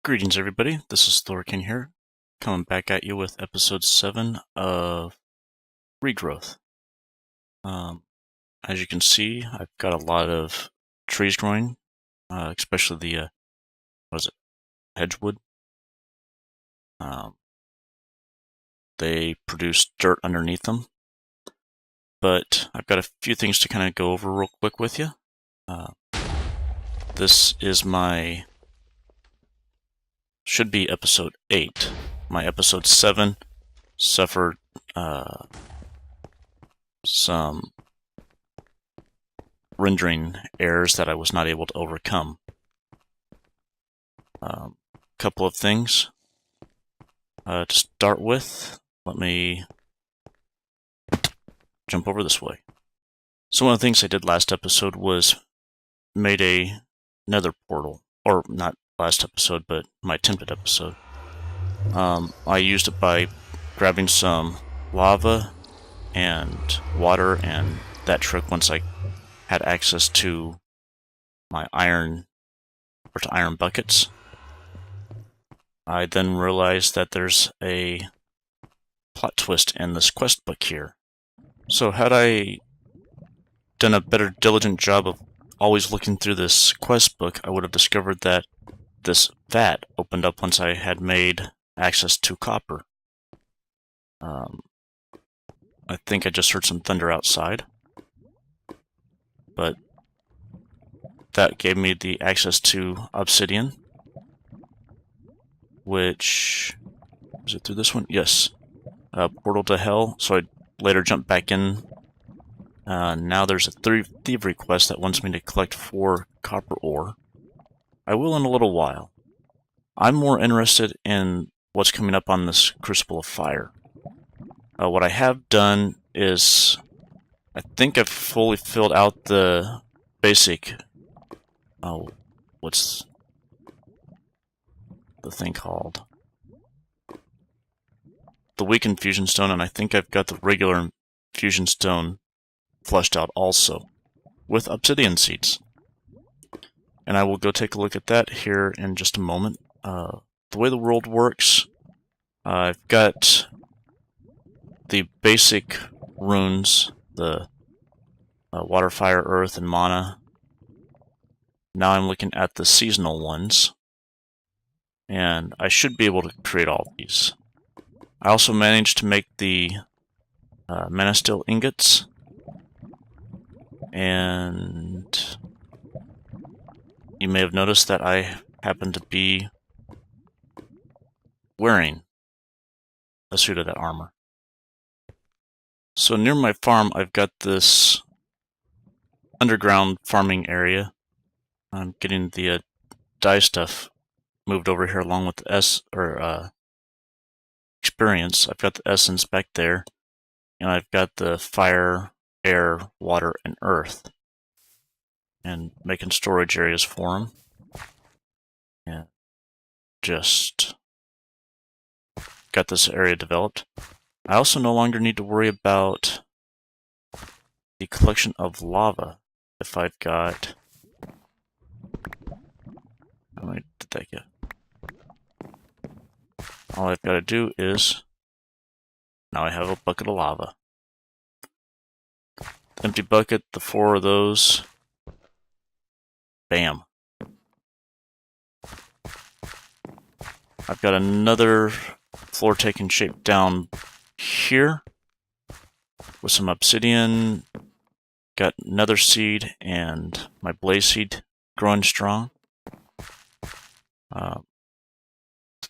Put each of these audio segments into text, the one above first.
Greetings, everybody. This is Thorkin here, coming back at you with episode 7 of ReGrowth. As you can see, I've got a lot of trees growing, especially the, hedgewood. They produce dirt underneath them, but I've got a few things to kind of go over real quick with you. This is should be episode 8. My episode 7 suffered some rendering errors that I was not able to overcome. Couple of things. To start with, let me jump over this way. So one of the things I did last episode was made a nether portal. Or not last episode, but my attempted episode. I used it by grabbing some lava and water, and that trick once I had access to my iron buckets. I then realized that there's a plot twist in this quest book here. So had I done a better diligent job of always looking through this quest book, I would have discovered that this vat opened up once I had made access to copper. I think I just heard some thunder outside, but that gave me the access to obsidian, which, is it through this one? Yes. Portal to hell, so I later jumped back in. Now there's a thievery quest that wants me to collect 4 copper ore. I will in a little while. I'm more interested in what's coming up on this crucible of fire. What I have done is, I think I've fully filled out the basic, what's the thing called? The weakened fusion stone, and I think I've got the regular fusion stone fleshed out also, with obsidian seeds. And I will go take a look at that here in just a moment. The way the world works, I've got the basic runes, the water, fire, earth, and mana. Now I'm looking at the seasonal ones, and I should be able to create all of these. I also managed to make the mana steel ingots, and you may have noticed that I happen to be wearing a suit of that armor. So near my farm, I've got this underground farming area. I'm getting the dye stuff moved over here along with the experience. I've got the essence back there, and I've got the fire, air, water, and earth, and making storage areas for them. And just got this area developed. I also no longer need to worry about the collection of lava. If I've got... How many did that get? All I've got to do is... Now I have a bucket of lava. Empty bucket, the 4 of those. Bam. I've got another floor taking shape down here with some obsidian. Got another seed and my blaze seed growing strong.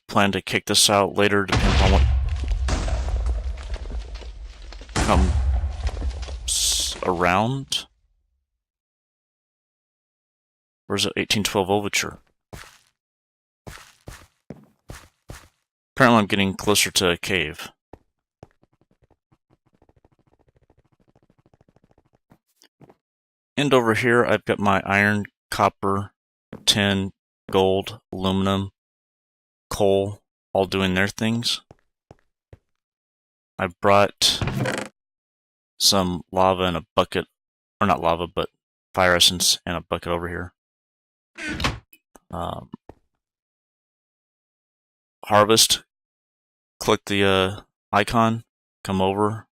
Plan to kick this out later, depending on what comes around. Where's it? 1812 Overture. Apparently I'm getting closer to a cave. And over here I've got my iron, copper, tin, gold, aluminum, coal, all doing their things. I brought some lava in a bucket, or not lava, but fire essence in a bucket over here. harvest, click the icon, come over,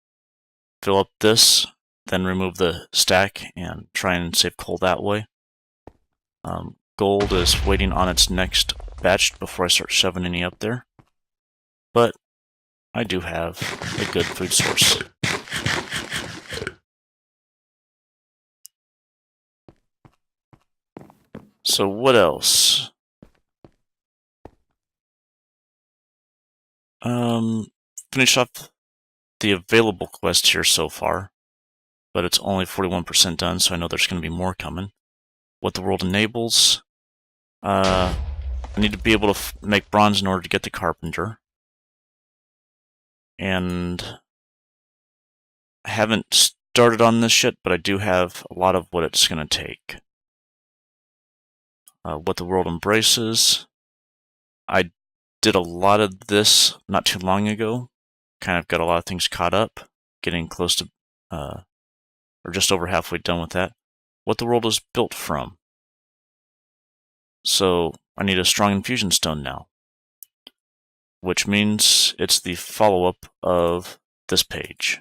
fill up this, then remove the stack and try and save coal that way. Gold is waiting on its next batch before I start shoving any up there. But I do have a good food source. So what else? Finish off the available quests here so far, but it's only 41% done, so I know there's going to be more coming. What the world enables. I need to be able to make bronze in order to get the carpenter. And I haven't started on this yet, but I do have a lot of what it's going to take. What the world embraces. I did a lot of this not too long ago. Kind of got a lot of things caught up, getting close to, or just over halfway done with that. What the world is built from. So I need a strong infusion stone now, which means it's the follow-up of this page.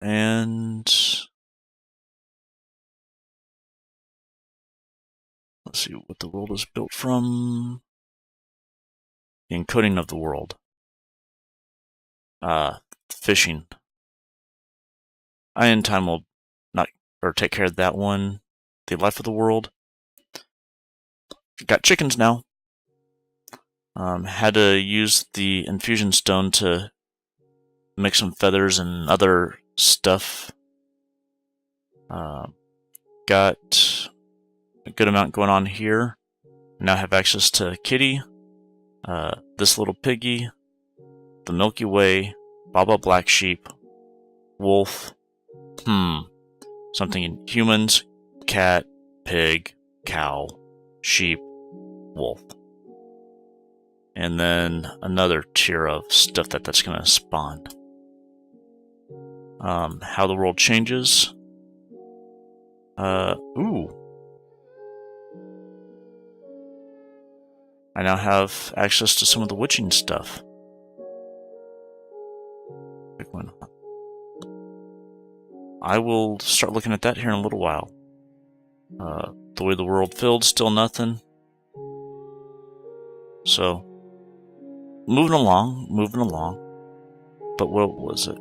And let's see what the world is built from. The encoding of the world. Fishing. I in time will take care of that one. The life of the world. Got chickens now. Had to use the infusion stone to make some feathers and other stuff. Got a good amount going on here. Now have access to Kitty, this little piggy, the Milky Way, Baba Black Sheep, Wolf, something in humans, cat, pig, cow, sheep, wolf. And then another tier of stuff that's going to spawn. How the world changes. Ooh. I now have access to some of the witching stuff. Big one. I will start looking at that here in a little while. The way the world filled, still nothing. So, moving along. But what was it?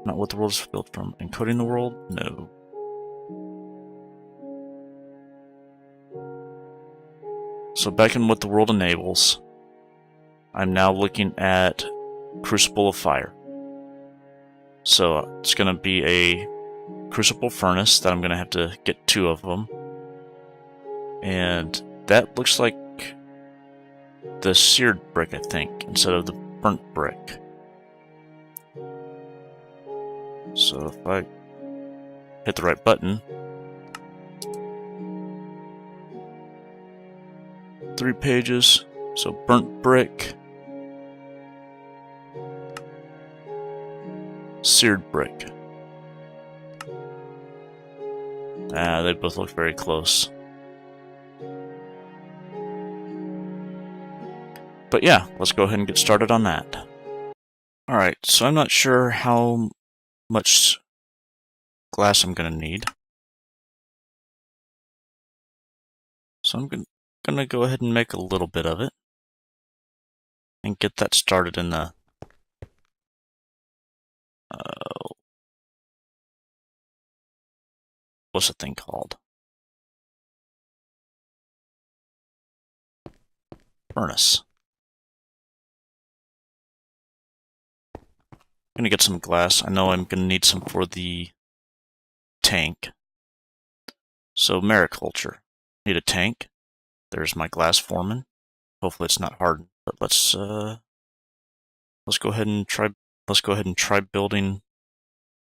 Not what the world is built from. Encoding the world? No. So back in what the world enables, I'm now looking at Crucible of Fire. So it's going to be a crucible furnace that I'm going to have to get 2 of them. And that looks like the seared brick, I think, instead of the burnt brick. So if I hit the right button, 3 pages, so burnt brick, seared brick. They both look very close. But yeah, let's go ahead and get started on that. Alright, so I'm not sure how much glass I'm going to need. So I'm going to go ahead and make a little bit of it. And get that started in the... what's the thing called? Furnace. I'm going to get some glass. I know I'm going to need some for the tank. So mariculture. Need a tank. There's my glass forming. Hopefully it's not hardened, but let's go ahead and try building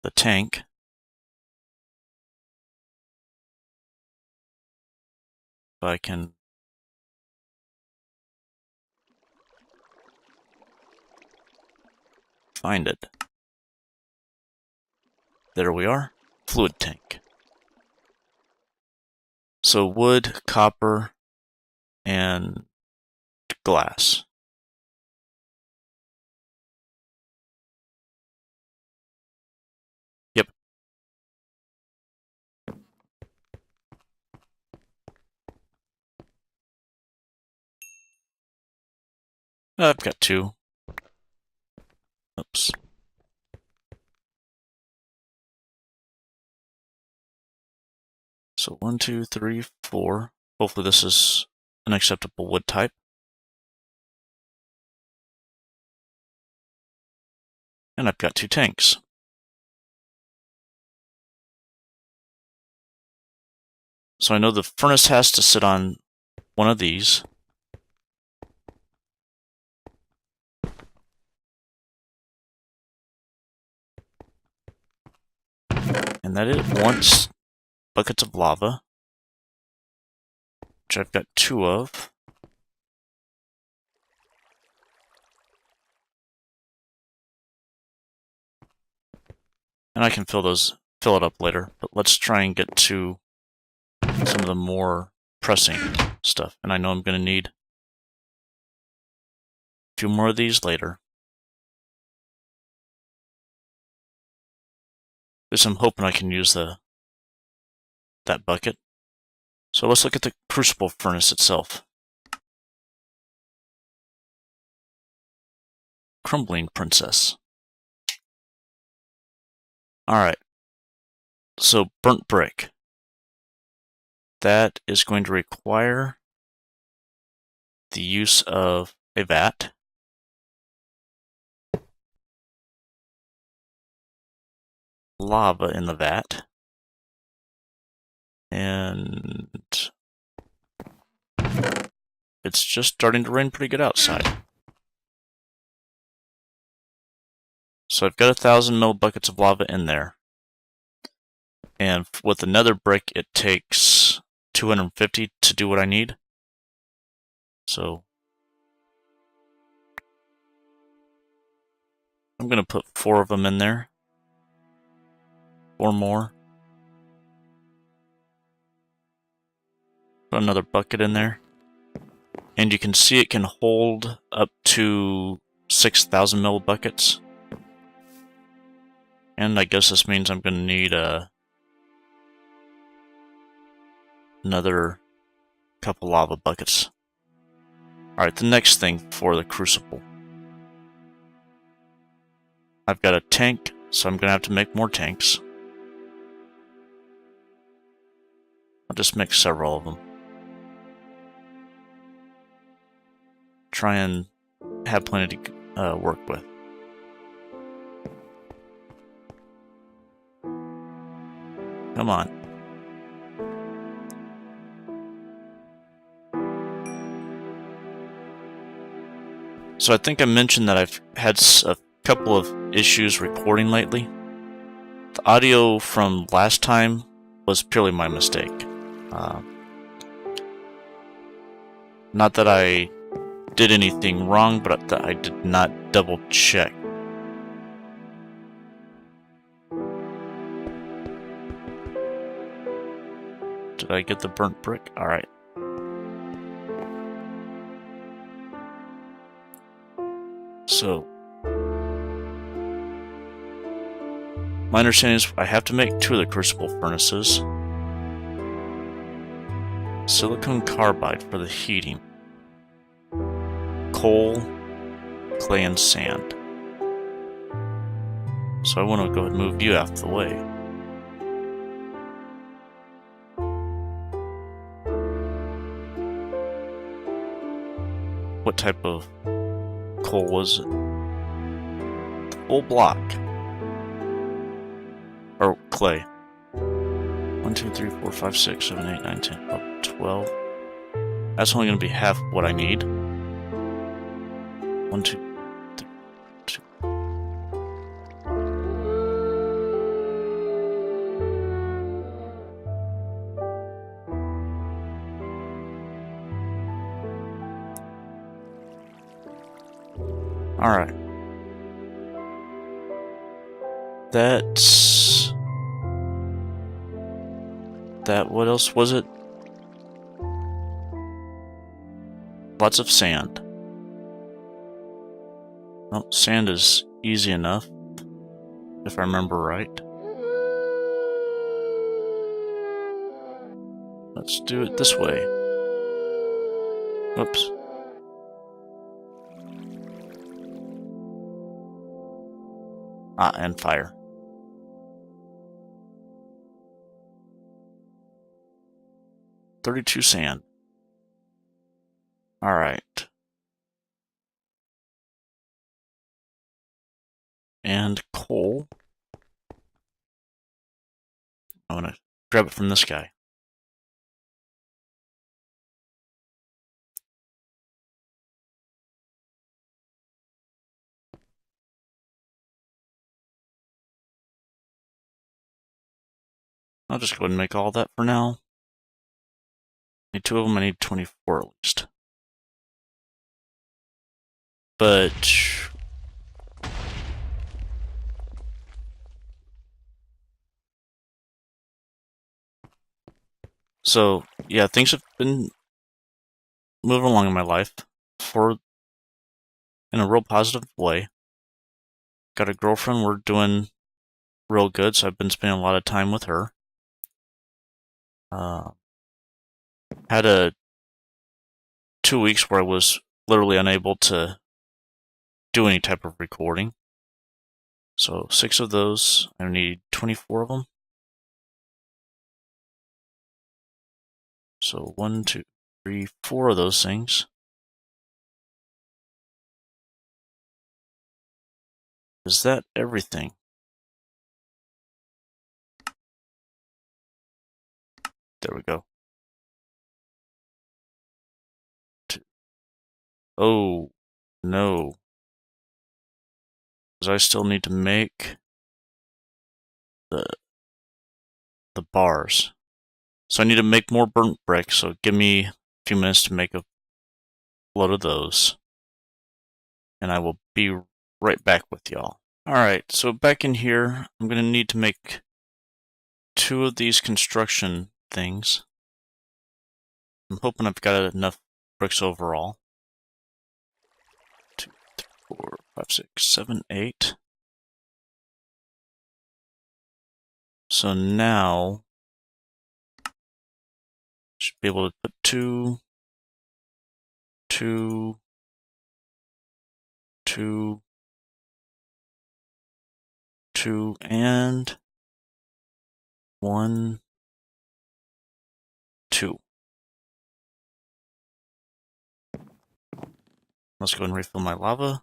the tank. If I can find it. There we are. Fluid tank. So wood, copper, and glass. Yep. I've got 2. Oops. So 1, 2, 3, 4. Hopefully this is an acceptable wood type. And I've got 2 tanks. So I know the furnace has to sit on one of these. And that it wants buckets of lava, which I've got 2 of. And I can fill it up later, but let's try and get to some of the more pressing stuff. And I know I'm going to need a few more of these later. At least I'm hoping I can use that bucket. So let's look at the crucible furnace itself. Crumbling princess. Alright. So burnt brick. That is going to require the use of a vat. Lava in the vat. And it's just starting to rain pretty good outside. So I've got 1,000 mil buckets of lava in there. And with the nether brick, it takes 250 to do what I need. So I'm going to put 4 of them in there. 4 more. Put another bucket in there. And you can see it can hold up to 6,000 mil buckets. And I guess this means I'm going to need another couple lava buckets. Alright, the next thing for the crucible. I've got a tank, so I'm going to have to make more tanks. I'll just make several of them. Try and have plenty to work with. Come on. So I think I mentioned that I've had a couple of issues recording lately. The audio from last time was purely my mistake. Not that I did anything wrong, but that I did not double check. Did I get the burnt brick? Alright. So, my understanding is I have to make 2 of the crucible furnaces. Silicon carbide for the heating. Coal, clay, and sand. So I want to go ahead and move you out of the way. What type of coal was it? The full block. Or clay. 1, 2, 3, 4, 5, 6, 7, 8, 9, 10, 11, 12. That's only going to be half what I need. 1, 2, 3, 2. Alright. That's... that, what else was it? lots of sand. Oh, sand is easy enough, if I remember right. Let's do it this way. Oops. Ah, and fire. $32 sand. Alright. And coal. I'm gonna grab it from this guy. I'll just go ahead and make all that for now. Need 2 of them, I need 24 at least. But... So, yeah, things have been moving along in my life in a real positive way. Got a girlfriend, we're doing real good, so I've been spending a lot of time with her. Had 2 weeks where I was literally unable to do any type of recording. So 6 of those, I need 24 of them. So 1, 2, 3, 4 of those things. Is that everything? There we go. 2. Oh, no. Because I still need to make the bars. So I need to make more burnt brick, so give me a few minutes to make a load of those. And I will be right back with y'all. Alright, so back in here, I'm going to need to make 2 of these construction things. I'm hoping I've got enough bricks overall. 2, 3, 4, 5, 6, 7, 8. So now, should be able to put 2, 2, 2, 2, and 1, 2. Let's go and refill my lava.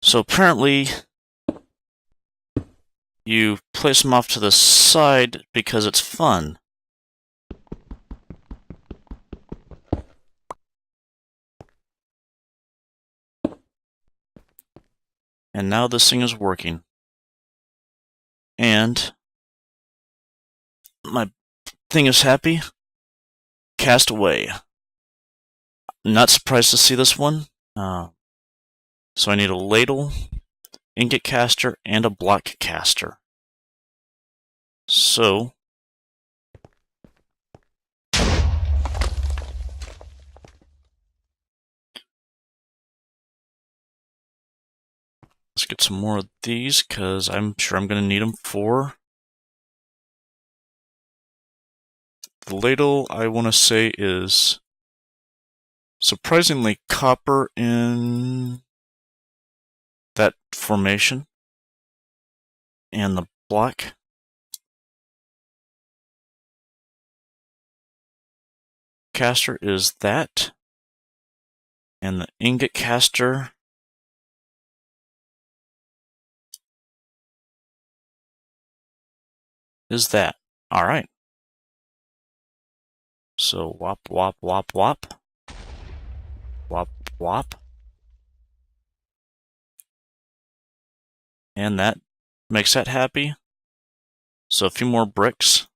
So apparently, you place them off to the side because it's fun. And now this thing is working. And my thing is happy. Cast away. Not surprised to see this one. So I need a ladle, ingot caster, and a block caster. So let's get some more of these, because I'm sure I'm going to need them for the ladle. I want to say is surprisingly copper in that formation. And the block caster is that. And the ingot caster is that. Alright. So wop, wop, wop, wop. Wop, wop. And that makes that happy. So a few more bricks.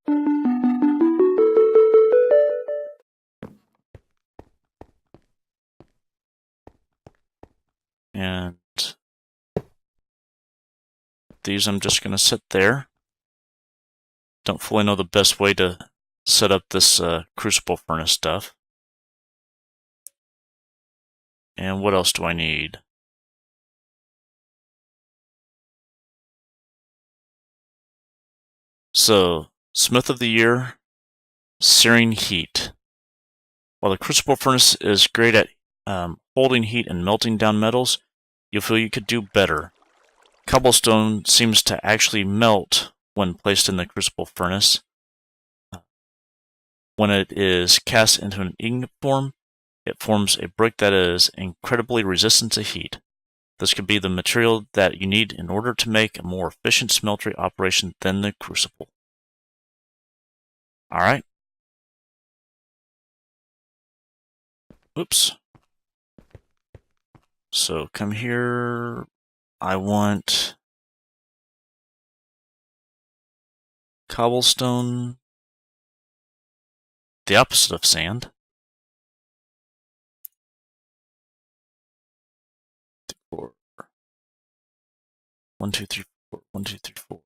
And these I'm just going to set there. Don't fully know the best way to set up this crucible furnace stuff. And what else do I need? So, Smith of the Year, Searing Heat. While the crucible furnace is great at holding heat and melting down metals, you'll feel you could do better. Cobblestone seems to actually melt when placed in the crucible furnace. When it is cast into an ingot form, it forms a brick that is incredibly resistant to heat. This could be the material that you need in order to make a more efficient smeltery operation than the crucible. Alright. Oops. So come here. I want cobblestone, the opposite of sand. 4. 1, 2, 3, 4. 1, 2, 3, 4.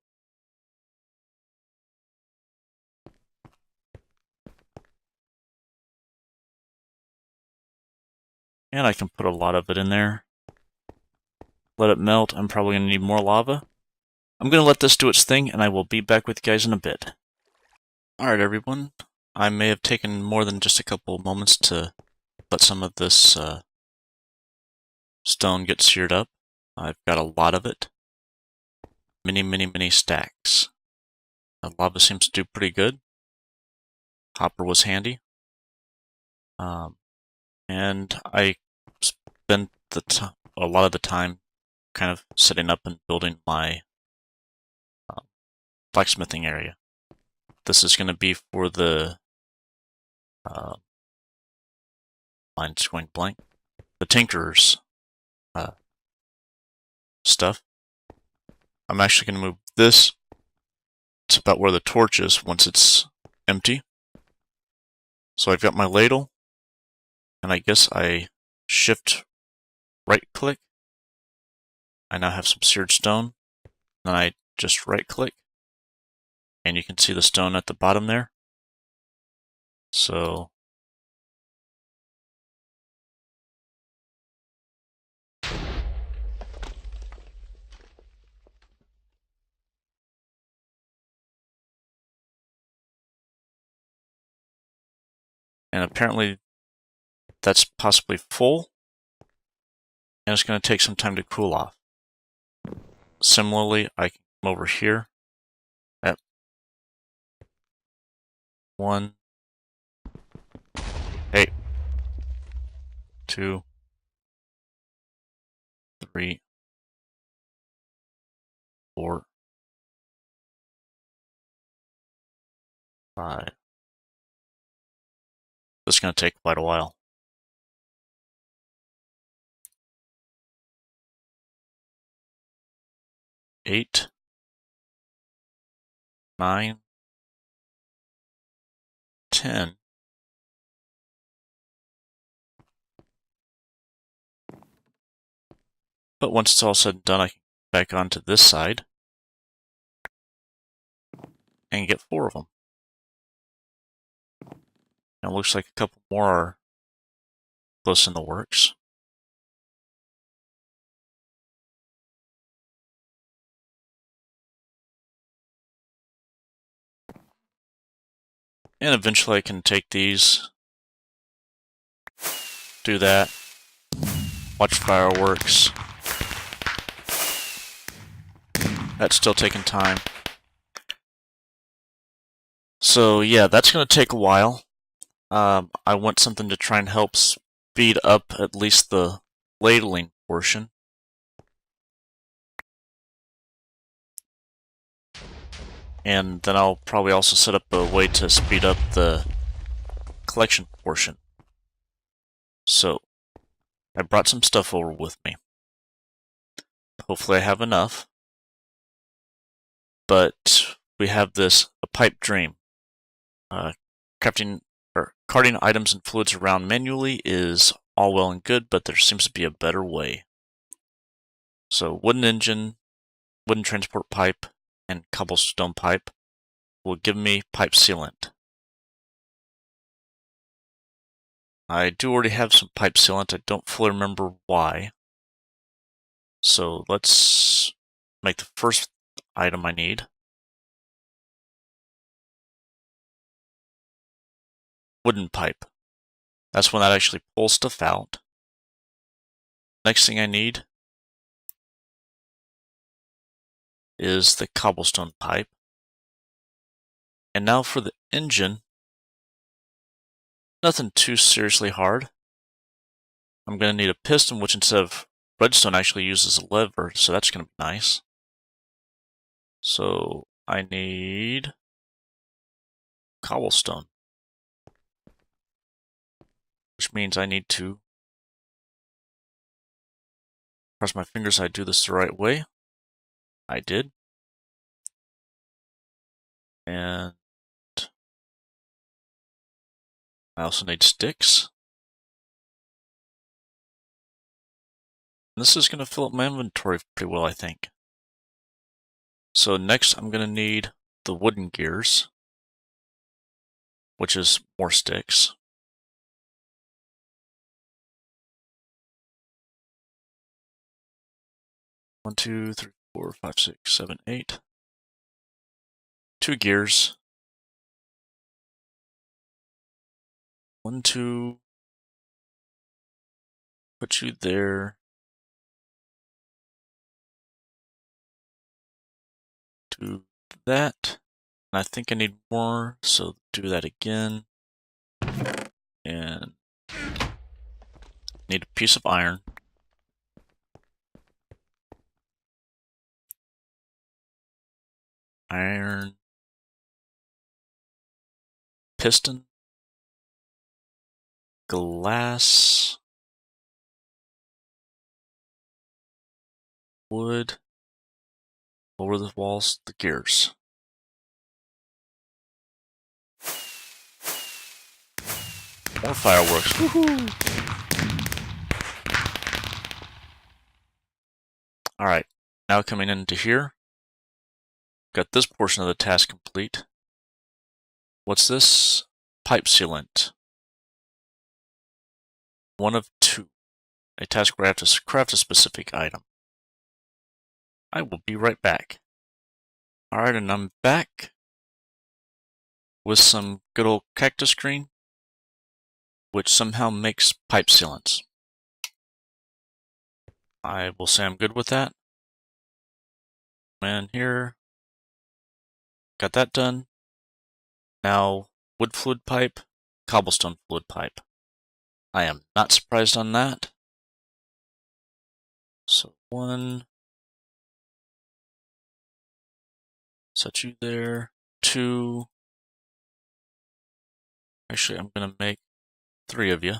And I can put a lot of it in there. Let it melt. I'm probably going to need more lava. I'm going to let this do its thing, and I will be back with you guys in a bit. Alright everyone, I may have taken more than just a couple moments to let some of this stone get seared up. I've got a lot of it. Many stacks. The lava seems to do pretty good. Hopper was handy. And I spent a lot of the time kind of setting up and building my blacksmithing area. This is going to be for the mine's going blank. The tinkerer's stuff. I'm actually going to move this to about where the torch is once it's empty. So I've got my ladle, and I guess I shift right click. I now have some seared stone. Then I just right click, and you can see the stone at the bottom there. So and apparently that's possibly full, and it's going to take some time to cool off. Similarly, I can come over here at 1, 2, 3, 4, 5. This is going to take quite a while. 8, 9, 10. But once it's all said and done, I can go back onto this side and get 4 of them. Now it looks like a couple more are close in the works. And eventually I can take these, do that, watch fireworks. That's still taking time. So yeah, that's going to take a while. I want something to try and help speed up at least the ladling portion. And then I'll probably also set up a way to speed up the collection portion. So, I brought some stuff over with me. Hopefully I have enough. But we have this a pipe dream. Carting items and fluids around manually is all well and good, but there seems to be a better way. So wooden engine, wooden transport pipe, and cobblestone pipe will give me pipe sealant. I do already have some pipe sealant. I don't fully remember why. So let's make the first item I need. Wooden pipe. That's when that actually pulls stuff out. Next thing I need is the cobblestone pipe. And now for the engine, nothing too seriously hard. I'm going to need a piston, which instead of redstone actually uses a lever, so that's going to be nice. So I need cobblestone, which means I need to cross my fingers I do this the right way. I did. And I also need sticks. And this is going to fill up my inventory pretty well, I think. So next I'm going to need the wooden gears, which is more sticks. One, two, three, 4, 5, 6, 7, 8. 2 gears. 1, 2. Put you there. 2 that. And I think I need more, so do that again. And need a piece of iron. Iron. Piston. Glass. Wood. Over the walls, the gears. More fireworks. Woohoo! Alright, now coming into here. Got this portion of the task complete. What's this? Pipe sealant. 1 of 2. A task where I have to craft a specific item. I will be right back. Alright, and I'm back with some good old cactus green, which somehow makes pipe sealants. I will say I'm good with that. And here, got that done. Now, wood fluid pipe, cobblestone fluid pipe. I am not surprised on that. So 1, set you there. 2, actually I'm going to make 3 of you.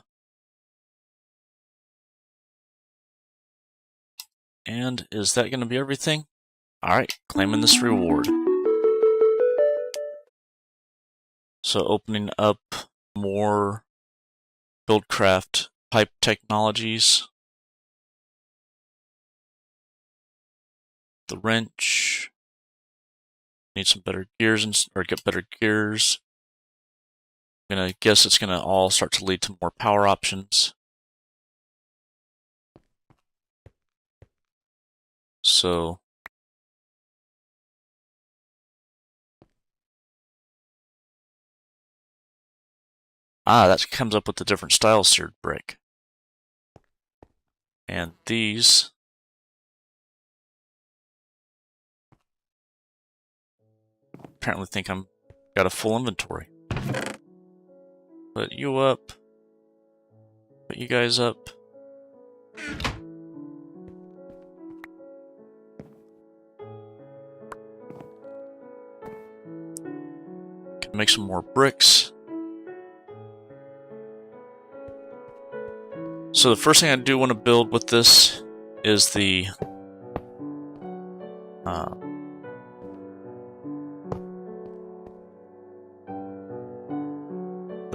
And is that going to be everything? Alright, claiming this reward. So opening up more Buildcraft pipe technologies. The wrench. Need some better gears, or get better gears. I'm gonna guess it's gonna all start to lead to more power options. So that comes up with the different style seared brick. And these apparently think I'm got a full inventory. Put you up. Put you guys up. Can make some more bricks. So the first thing I do want to build with this is the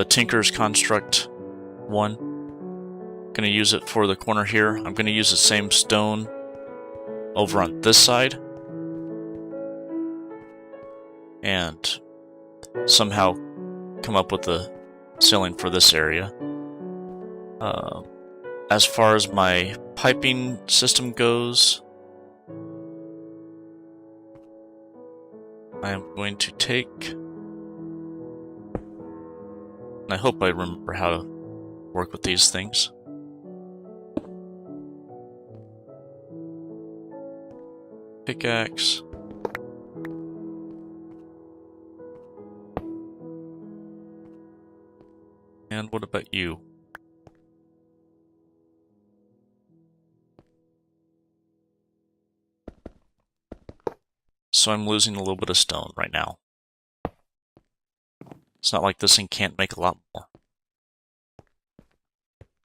Tinker's Construct one. Going to use it for the corner here. I'm going to use the same stone over on this side and somehow come up with the ceiling for this area. As far as my piping system goes, I am going to take, and I hope I remember how to work with these things. Pickaxe. And what about you? So I'm losing a little bit of stone right now. It's not like this thing can't make a lot more.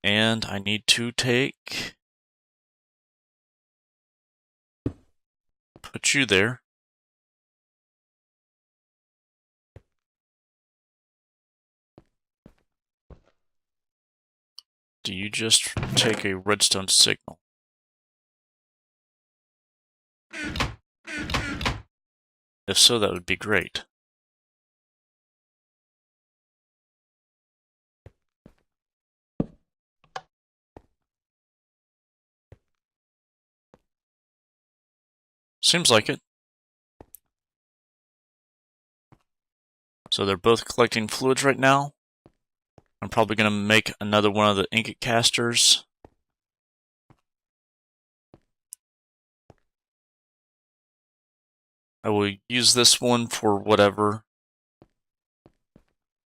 And I need to put you there. Do you just take a redstone signal? If so, that would be great. Seems like it. So they're both collecting fluids right now. I'm probably going to make another one of the ingot casters. I will use this one for whatever.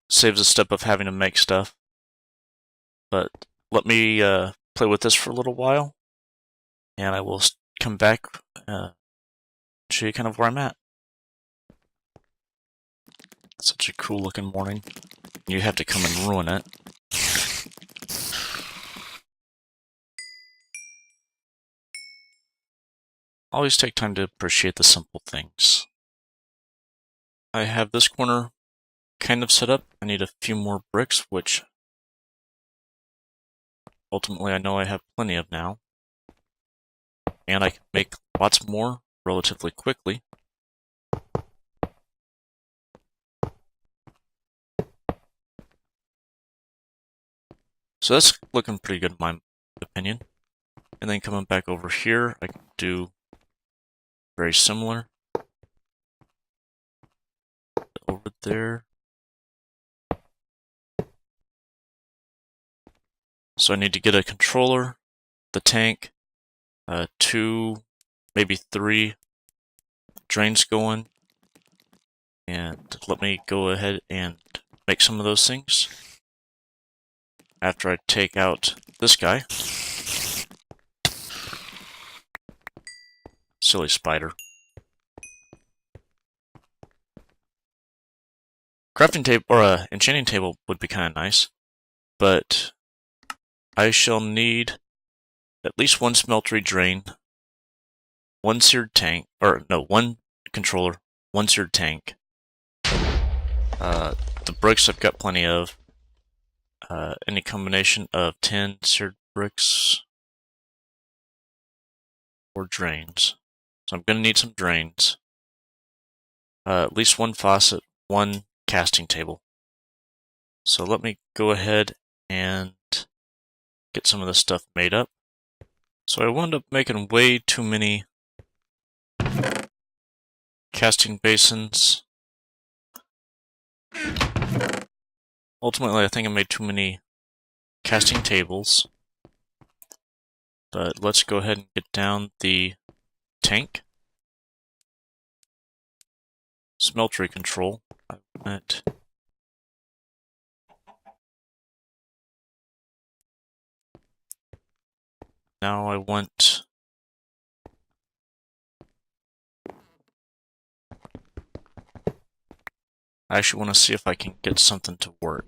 Saves a step of having to make stuff. But let me play with this for a little while. And I will come back show you kind of where I'm at. Such a cool looking morning. You have to come and ruin it. Always take time to appreciate the simple things. I have this corner kind of set up. I need a few more bricks, which ultimately I know I have plenty of now. And I can make lots more relatively quickly. So that's looking pretty good in my opinion. And then coming back over here, I can do very similar. Over there. So I need to get a controller, the tank, 2, maybe 3 drains going. And let me go ahead and make some of those things. After I take out this guy. Silly spider. Crafting table, or enchanting table would be kind of nice. But I shall need at least 1 smeltery drain, 1 seared tank, or no, 1 controller, 1 seared tank. The bricks I've got plenty of. Any combination of 10 seared bricks or drains. So I'm going to need some drains. At least 1 faucet, 1 casting table. So let me go ahead and get some of this stuff made up. So I wound up making way too many casting basins. Ultimately, I think I made too many casting tables. But let's go ahead and get down the tank. Smeltery control. I want now I want I actually want to see if I can get something to work.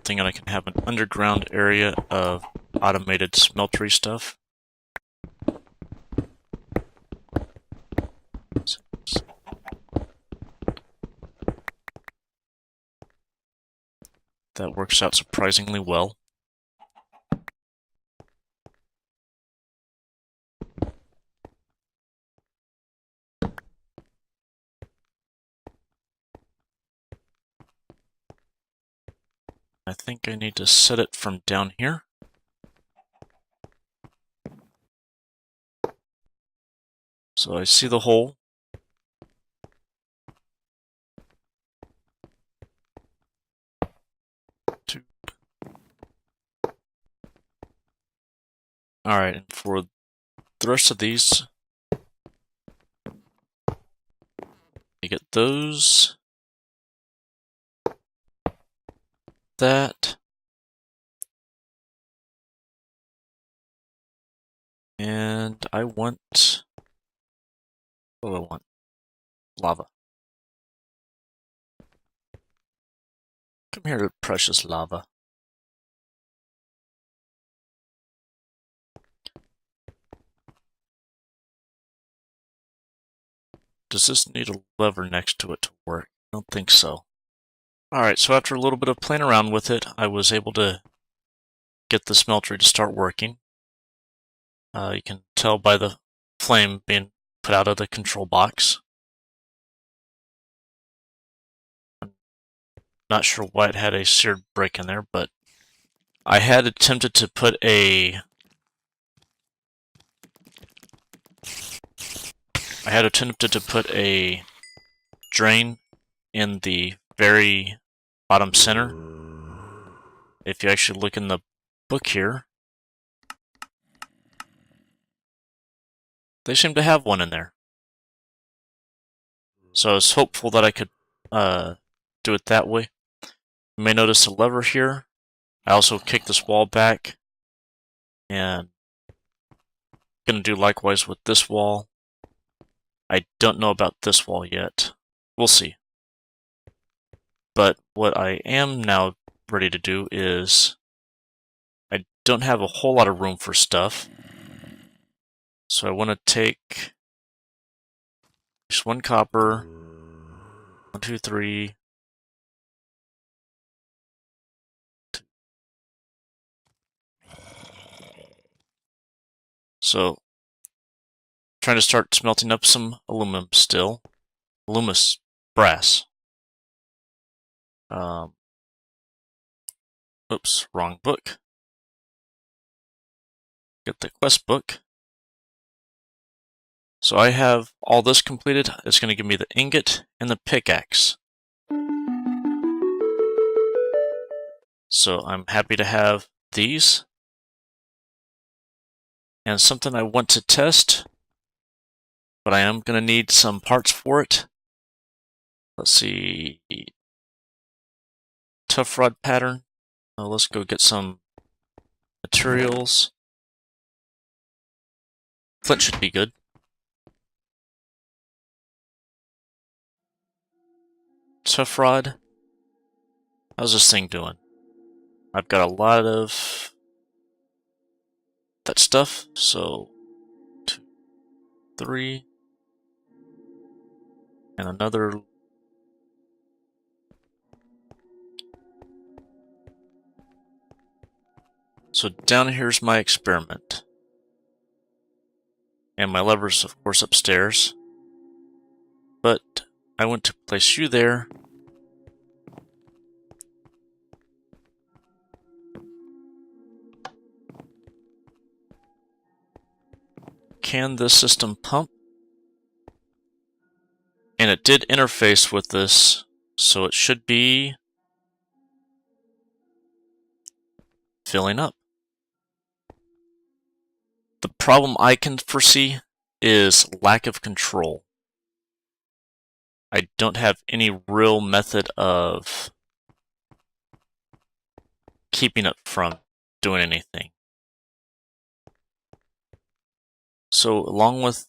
Thinking I can have an underground area of automated smeltery stuff. That works out surprisingly well. I think I need to set it from down here. So I see the hole. Alright, and for the rest of these, you get those, that, and I want, what do I want? Lava. Come here, precious lava. Does this need a lever next to it to work? I don't think so. Alright, so after a little bit of playing around with it, I was able to get the smelter to start working. You can tell by the flame being put out of the control box. I'm not sure why it had a seared break in there, but I had attempted to put a drain in the very bottom center. If you actually look in the book here, they seem to have one in there. So I was hopeful that I could do it that way. You may notice a lever here. I also kicked this wall back, and I'm going to do likewise with this wall. I don't know about this wall yet. We'll see. But what I am now ready to do is, I don't have a whole lot of room for stuff. So I want to take just one copper, 1, 2, 3. So, trying to start smelting up some aluminum still. Brass. Oops, wrong book. Get the quest book. So I have all this completed. It's going to give me the ingot and the pickaxe. So I'm happy to have these. And something I want to test, but I am going to need some parts for it. Let's see. Tough rod pattern. Let's go get some materials. Flint should be good. Tough rod. How's this thing doing? I've got a lot of that stuff, so 2, 3, and another. So down here's my experiment. And my lever's, of course, upstairs. But I want to place you there. Can this system pump? And it did interface with this, so it should be filling up. The problem I can foresee is lack of control. I don't have any real method of keeping it from doing anything. So along with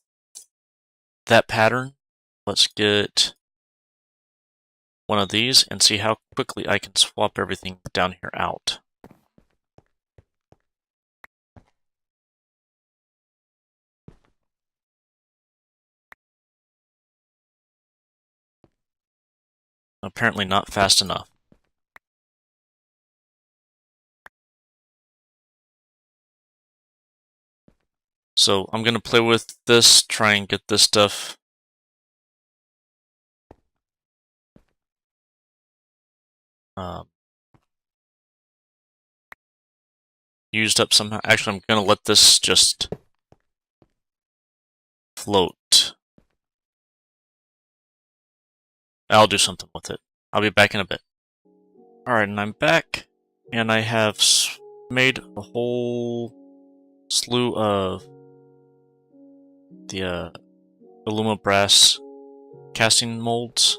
that pattern, let's get one of these and see how quickly I can swap everything down here out. Apparently not fast enough. So I'm going to play with this, try and get this stuff used up somehow. Actually, I'm going to let this just float. I'll do something with it. I'll be back in a bit. Alright, and I'm back, and I have made a whole slew of the alumabrass casting molds.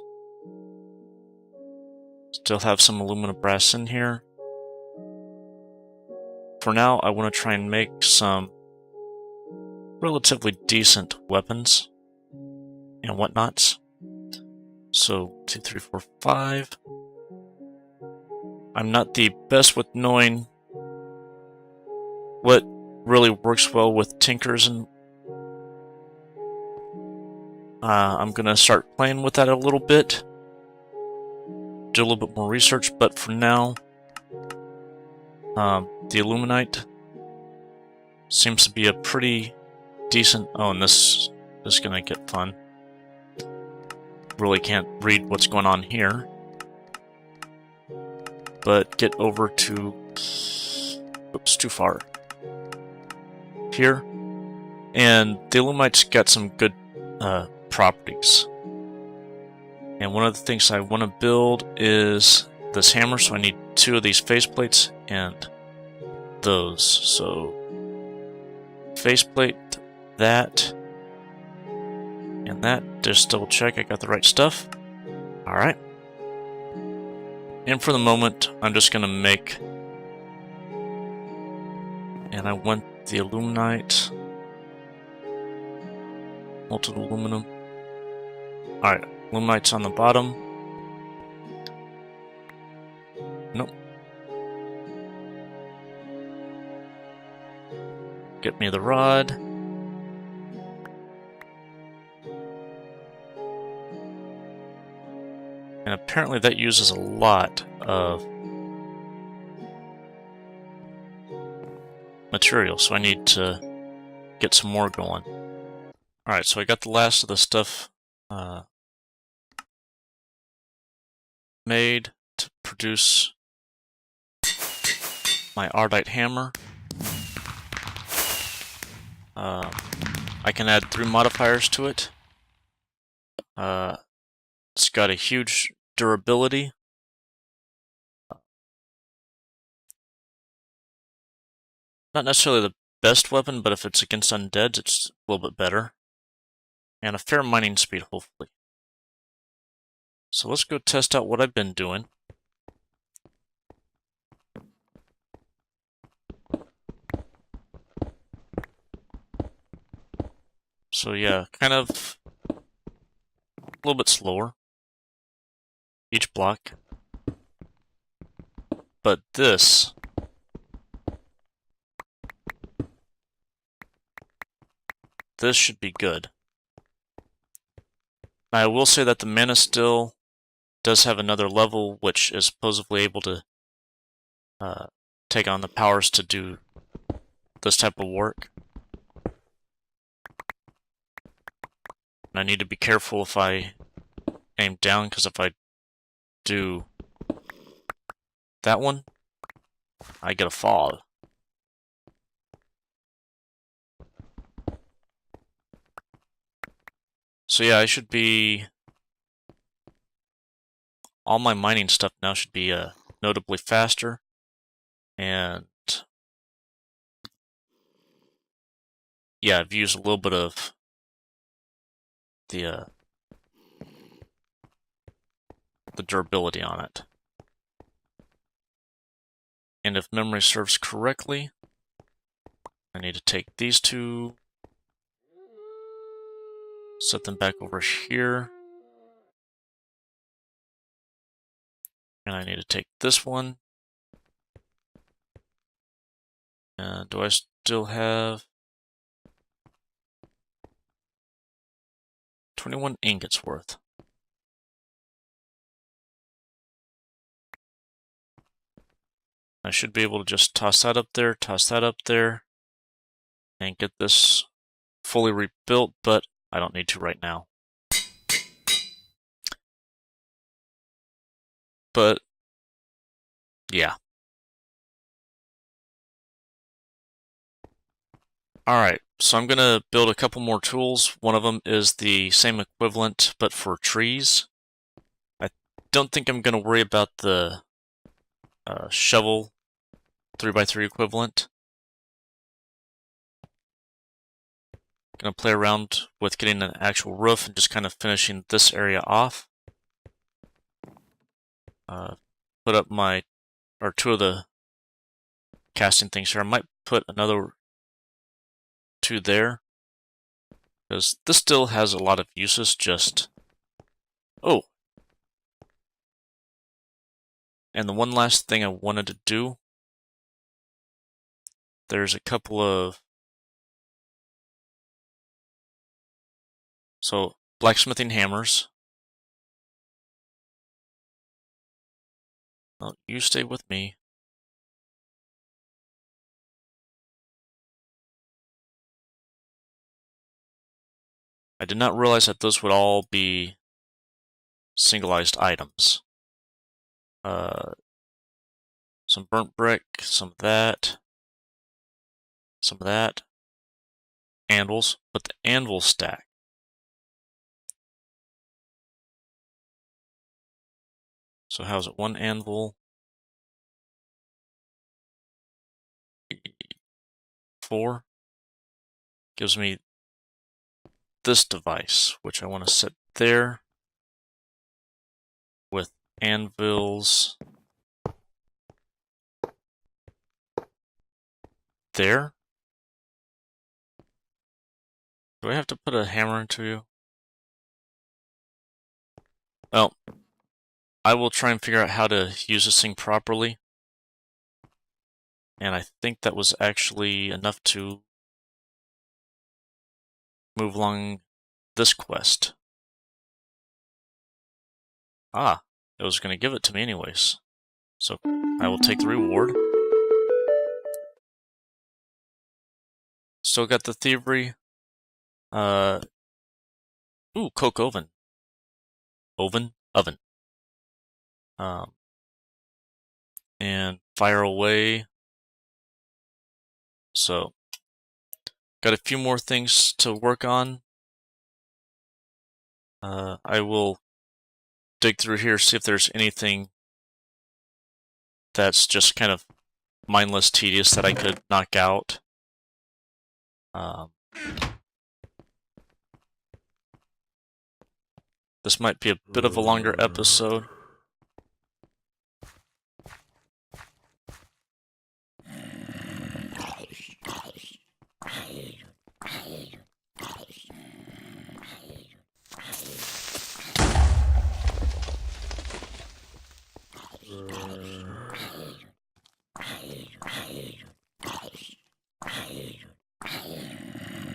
Still have some alumabrass in here. For now, I want to try and make some relatively decent weapons and whatnots. So, 2, 3, 4, 5. I'm not the best with knowing what really works well with tinkers, and I'm gonna start playing with that a little bit. Do a little bit more research, but for now, the Illuminite seems to be a pretty decent... Oh, and this is gonna get fun. Really can't read what's going on here. But get over to... Oops, too far. Here. And the Illuminite's got some good properties. And one of the things I want to build is this hammer, so I need 2 of these faceplates and those. So, faceplate, that, and that. Just double check I got the right stuff. Alright. And for the moment, I'm just going to make... And I want the Illuminite. Molten aluminum. Alright, Illuminite's on the bottom. Nope. Get me the rod. And apparently that uses a lot of material, so I need to get some more going. Alright, so I got the last of the stuff made to produce my Ardite hammer. I can add 3 modifiers to it. It's got a huge durability. Not necessarily the best weapon, but if it's against undeads, it's a little bit better. And a fair mining speed, hopefully. So let's go test out what I've been doing. So yeah, kind of a little bit slower. Each block. But this... This should be good. I will say that the mana still does have another level, which is supposedly able to take on the powers to do this type of work. And I need to be careful if I aim down, because if I do that one, I get a fall. So yeah, I should be... All my mining stuff now should be notably faster. And... Yeah, I've used a little bit of the durability on it. And if memory serves correctly, I need to take these 2, set them back over here, and I need to take this one. And do I still have 21 ingots worth? I should be able to just toss that up there, and get this fully rebuilt, but I don't need to right now. But yeah. Alright, so I'm gonna build a couple more tools. One of them is the same equivalent, but for trees. I don't think I'm gonna worry about the shovel 3x3 equivalent. Gonna play around with getting an actual roof and just kind of finishing this area off. Put up two of the casting things here. I might put another 2 there, because this still has a lot of uses. Oh, and the one last thing I wanted to do, there's a couple of blacksmithing hammers. Well, you stay with me. I did not realize that those would all be singleized items. Some burnt brick, some of that, anvils, but the anvil stack. So how's it? 1 anvil, 4, gives me this device, which I want to set there with anvils there. Do I have to put a hammer into you? Well, I will try and figure out how to use this thing properly. And I think that was actually enough to move along this quest. Ah, it was going to give it to me anyways. So I will take the reward. Still got the thievery. Ooh, coke oven. Oven? And fire away. So, got a few more things to work on. I will dig through here, see if there's anything that's just kind of mindless, tedious that I could knock out. This might be a bit of a longer episode.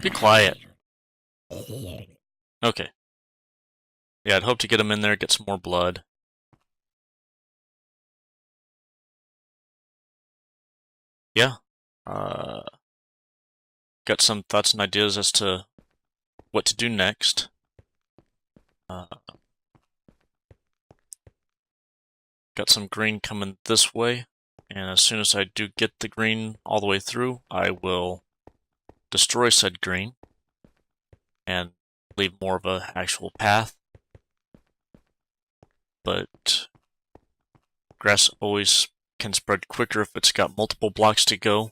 Be quiet. Okay. Yeah, I'd hope to get him in there, get some more blood. Yeah. Got some thoughts and ideas as to what to do next. Got some green coming this way, and as soon as I do get the green all the way through, I will destroy said green and leave more of an actual path. But grass always can spread quicker if it's got multiple blocks to go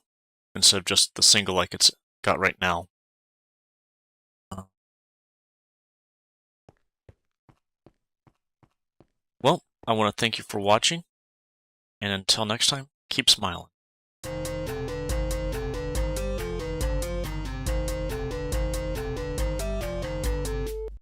instead of just the single like it's got right now. Well, I want to thank you for watching, and until next time, keep smiling.